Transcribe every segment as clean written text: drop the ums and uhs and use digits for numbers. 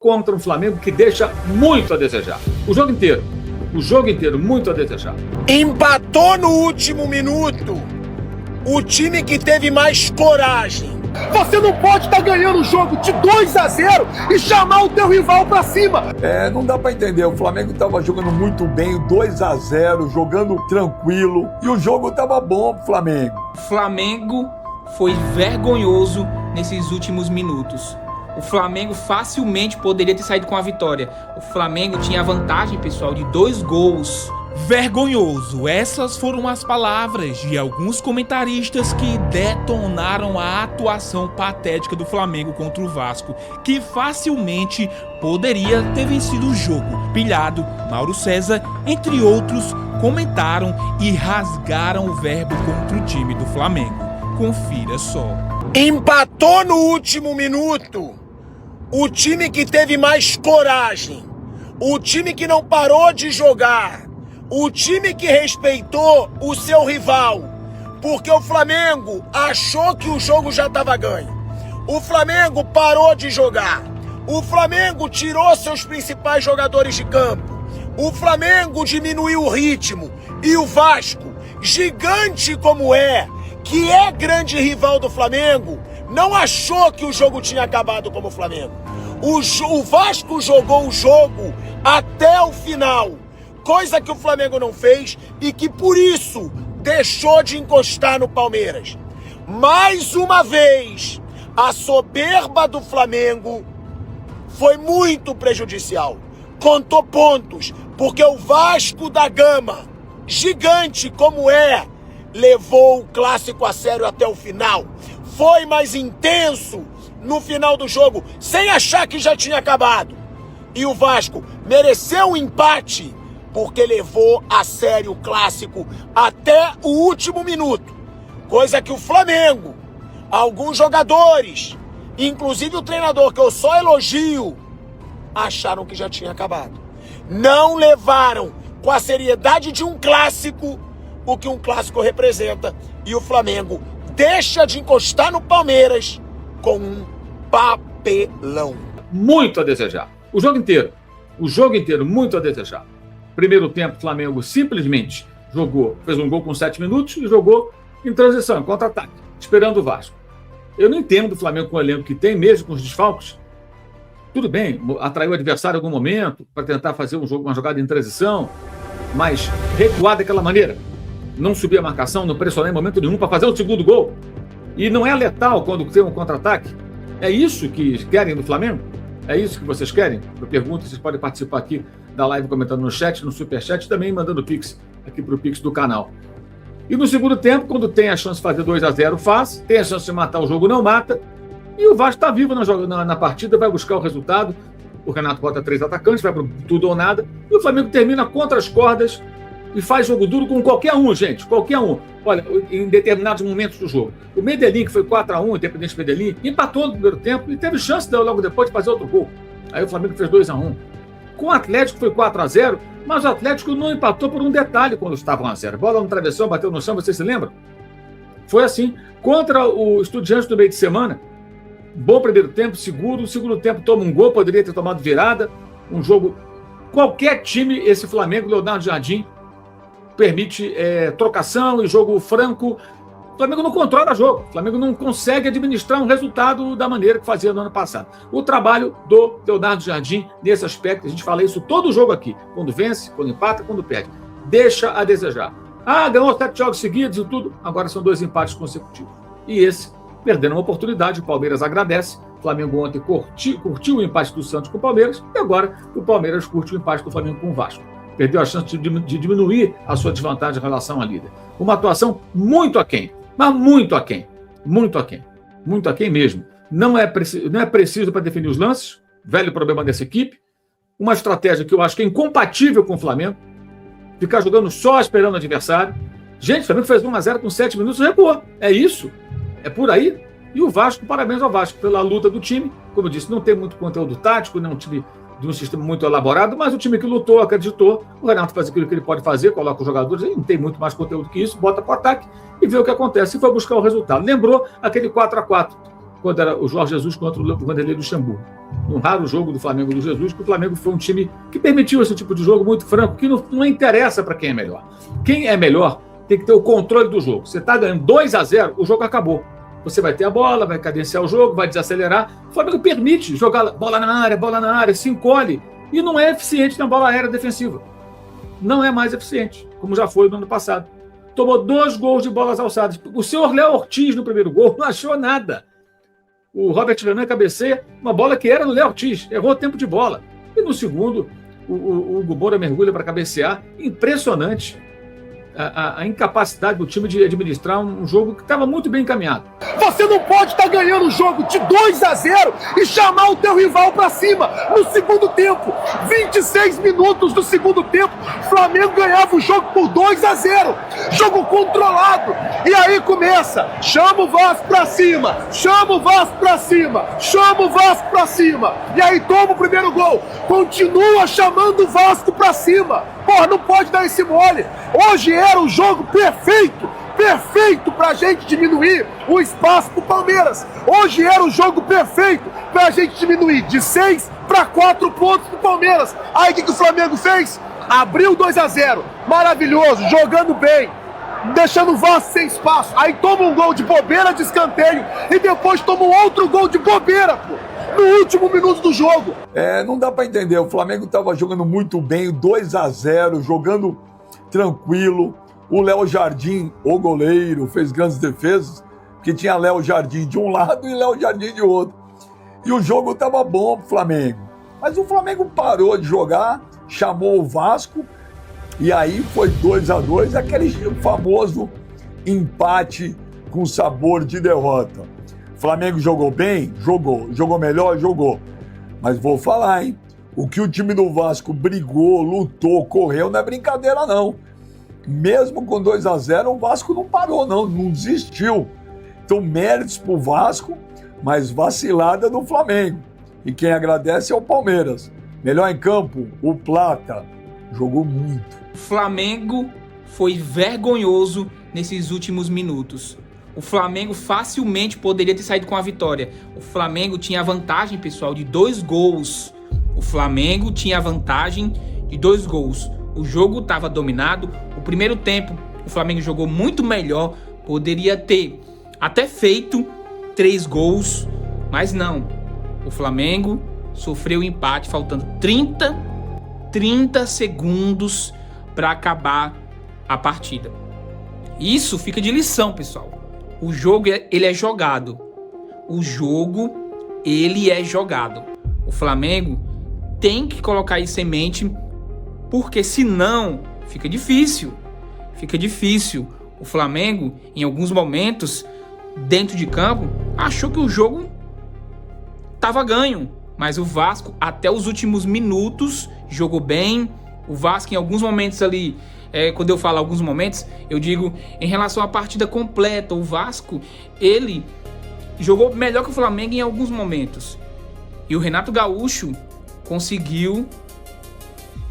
contra um Flamengo que deixa muito a desejar. O jogo inteiro, muito a desejar. Empatou no último minuto o time que teve mais coragem. Você não pode estar ganhando o jogo de 2-0 e chamar o teu rival pra cima. Não dá pra entender. O Flamengo tava jogando muito bem, 2-0, jogando tranquilo. E o jogo tava bom pro Flamengo. O Flamengo foi vergonhoso nesses últimos minutos. O Flamengo facilmente poderia ter saído com a vitória. O Flamengo tinha a vantagem, pessoal, de 2 gols. Vergonhoso, essas foram as palavras de alguns comentaristas que detonaram a atuação patética do Flamengo contra o Vasco, que facilmente poderia ter vencido o jogo. Pilhado, Mauro César, entre outros, comentaram e rasgaram o verbo contra o time do Flamengo. Confira só. Empatou no último minuto o time que teve mais coragem, o time que não parou de jogar, o time que respeitou o seu rival, porque o Flamengo achou que o jogo já estava ganho. O Flamengo parou de jogar. O Flamengo tirou seus principais jogadores de campo. O Flamengo diminuiu o ritmo. E o Vasco, gigante como é, que é grande rival do Flamengo, não achou que o jogo tinha acabado como o Flamengo. O Vasco jogou o jogo até o final, coisa que o Flamengo não fez e que por isso deixou de encostar no Palmeiras. Mais uma vez, a soberba do Flamengo foi muito prejudicial. Contou pontos, porque o Vasco da Gama, gigante como é, levou o clássico a sério até o final. Foi mais intenso no final do jogo, sem achar que já tinha acabado. E o Vasco mereceu um empate, porque levou a sério o clássico até o último minuto. Coisa que o Flamengo, alguns jogadores, inclusive o treinador, que eu só elogio, acharam que já tinha acabado. Não levaram com a seriedade de um clássico o que um clássico representa. E o Flamengo deixa de encostar no Palmeiras com um papelão. Muito a desejar. O jogo inteiro, muito a desejar. Primeiro tempo, o Flamengo simplesmente jogou, fez um gol com 7 minutos e jogou em transição, em contra-ataque, esperando o Vasco. Eu não entendo o Flamengo com o elenco que tem, mesmo com os desfalques. Tudo bem, atraiu o adversário em algum momento para tentar fazer uma jogada em transição, mas recuar daquela maneira, não subir a marcação, não pressionar em momento nenhum para fazer o segundo gol. E não é letal quando tem um contra-ataque. É isso que querem do Flamengo? É isso que vocês querem? Eu pergunto, vocês podem participar aqui da live comentando no chat, no superchat, também mandando pix aqui para o pix do canal. E no segundo tempo, quando tem a chance de fazer 2-0, faz. Tem a chance de matar o jogo, não mata. E o Vasco está vivo na partida, vai buscar o resultado. O Renato bota 3 atacantes, vai para tudo ou nada. E o Flamengo termina contra as cordas e faz jogo duro com qualquer um, gente. Qualquer um. Olha, em determinados momentos do jogo. O Medellín, que foi 4-1, Independente Medellín, empatou no primeiro tempo e teve chance logo depois de fazer outro gol. Aí o Flamengo fez 2-1. Com o Atlético foi 4-0, mas o Atlético não empatou por um detalhe quando estava 1-0. Bola no travessão, bateu no chão, vocês se lembram? Foi assim. Contra o Estudiantes do meio de semana, bom primeiro tempo, seguro. Segundo tempo toma um gol, poderia ter tomado virada. Um jogo... Qualquer time, esse Flamengo, Leonardo Jardim, permite trocação e jogo franco. O Flamengo não controla jogo. O Flamengo não consegue administrar um resultado da maneira que fazia no ano passado. O trabalho do Leonardo Jardim nesse aspecto, a gente fala isso todo jogo aqui. Quando vence, quando empata, quando perde. Deixa a desejar. Ganhou 7 jogos seguidos e tudo. Agora são 2 empates consecutivos. E esse, perdendo uma oportunidade, o Palmeiras agradece. O Flamengo ontem curtiu o empate do Santos com o Palmeiras. E agora o Palmeiras curte o empate do Flamengo com o Vasco. Perdeu a chance de diminuir a sua desvantagem em relação à líder. Uma atuação muito aquém. Mas muito aquém. Muito aquém. Muito aquém mesmo. Não é preciso para definir os lances. Velho problema dessa equipe. Uma estratégia que eu acho que é incompatível com o Flamengo. Ficar jogando só esperando o adversário. Gente, o Flamengo fez 1-0 com 7 minutos e recuou. É isso. É por aí. E o Vasco, parabéns ao Vasco pela luta do time. Como eu disse, não tem muito conteúdo tático, não é um time de um sistema muito elaborado, mas o time que lutou, acreditou, o Renato faz aquilo que ele pode fazer, coloca os jogadores, ele não tem muito mais conteúdo que isso, bota para o ataque e vê o que acontece, e foi buscar o resultado. Lembrou aquele 4-4 quando era o Jorge Jesus contra o Vanderlei Luxemburgo. Um raro jogo do Flamengo do Jesus, que o Flamengo foi um time que permitiu esse tipo de jogo muito franco, que não interessa para quem é melhor. Quem é melhor tem que ter o controle do jogo. Você está ganhando 2-0, o jogo acabou. Você vai ter a bola, vai cadenciar o jogo, vai desacelerar. O Flamengo permite jogar bola na área, se encolhe. E não é eficiente na bola aérea defensiva. Não é mais eficiente, como já foi no ano passado. Tomou 2 gols de bolas alçadas. O senhor Léo Ortiz, no primeiro gol, não achou nada. O Robert Renan cabeceia uma bola que era do Léo Ortiz. Errou o tempo de bola. E no segundo, o Hugo Moura mergulha para cabecear. Impressionante a incapacidade do time de administrar um jogo que estava muito bem encaminhado. Você não pode estar ganhando o jogo de 2-0 e chamar o teu rival pra cima no segundo tempo. 26 minutos do segundo tempo, o Flamengo ganhava o jogo por 2-0. Jogo controlado. E aí começa, chama o Vasco pra cima, chama o Vasco pra cima, chama o Vasco pra cima. E aí toma o primeiro gol. Continua chamando o Vasco pra cima. Porra, não pode dar esse mole. Hoje era o jogo perfeito pra gente diminuir o espaço pro Palmeiras. Hoje era o jogo perfeito pra gente diminuir de 6 para 4 pontos pro Palmeiras. Aí o que o Flamengo fez? Abriu 2-0, maravilhoso, jogando bem, deixando o Vasco sem espaço. Aí toma um gol de bobeira de escanteio e depois toma um outro gol de bobeira, pô, no último minuto do jogo. Não dá pra entender, o Flamengo tava jogando muito bem, 2-0, jogando tranquilo. O Léo Jardim, o goleiro, fez grandes defesas, porque tinha Léo Jardim de um lado e Léo Jardim de outro. E o jogo tava bom pro Flamengo. Mas o Flamengo parou de jogar, chamou o Vasco, e aí foi 2-2, aquele famoso empate com sabor de derrota. O Flamengo jogou bem? Jogou. Jogou melhor? Jogou. Mas vou falar, hein? O que o time do Vasco brigou, lutou, correu, não é brincadeira, não. Mesmo com 2-0, o Vasco não parou, não desistiu. Então, méritos pro Vasco, mas vacilada do Flamengo. E quem agradece é o Palmeiras. Melhor em campo, o Plata. Jogou muito. O Flamengo foi vergonhoso nesses últimos minutos. O Flamengo facilmente poderia ter saído com a vitória. O Flamengo tinha vantagem, pessoal, de 2 gols. O Flamengo tinha vantagem de 2 gols. O jogo estava dominado. O primeiro tempo, o Flamengo jogou muito melhor. Poderia ter até feito 3 gols, mas não. O Flamengo sofreu empate, faltando 30 segundos para acabar a partida. Isso fica de lição, pessoal. O jogo ele é jogado. O jogo ele é jogado. O Flamengo tem que colocar isso em mente, porque senão fica difícil. Fica difícil. O Flamengo, em alguns momentos, dentro de campo, achou que o jogo estava ganho. Mas o Vasco, até os últimos minutos, jogou bem. O Vasco, em alguns momentos ali, quando eu falo alguns momentos, eu digo em relação à partida completa. O Vasco, ele jogou melhor que o Flamengo em alguns momentos. E o Renato Gaúcho conseguiu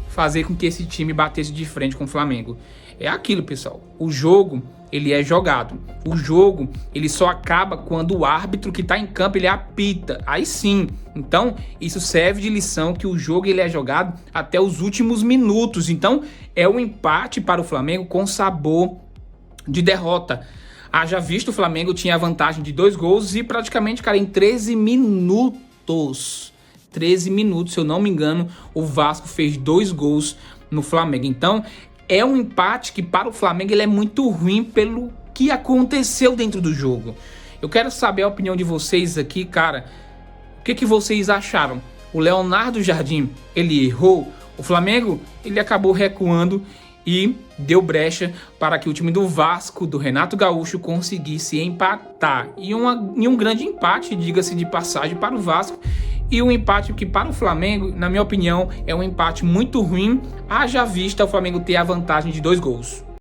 fazer com que esse time batesse de frente com o Flamengo. É aquilo, pessoal. O jogo, ele é jogado. O jogo, ele só acaba quando o árbitro que tá em campo, ele apita. Aí sim. Então, isso serve de lição, que o jogo ele é jogado até os últimos minutos. Então, é um empate para o Flamengo com sabor de derrota. Haja visto, o Flamengo tinha a vantagem de 2 gols e praticamente, cara, em 13 minutos, se eu não me engano, o Vasco fez 2 gols no Flamengo. Então, é um empate que para o Flamengo ele é muito ruim pelo que aconteceu dentro do jogo. Eu quero saber a opinião de vocês aqui, cara. O que vocês acharam? O Leonardo Jardim, ele errou? O Flamengo, ele acabou recuando e deu brecha para que o time do Vasco, do Renato Gaúcho, conseguisse empatar. E um grande empate, diga-se de passagem, para o Vasco. E um empate que para o Flamengo, na minha opinião, é um empate muito ruim. Haja vista o Flamengo ter a vantagem de 2 gols.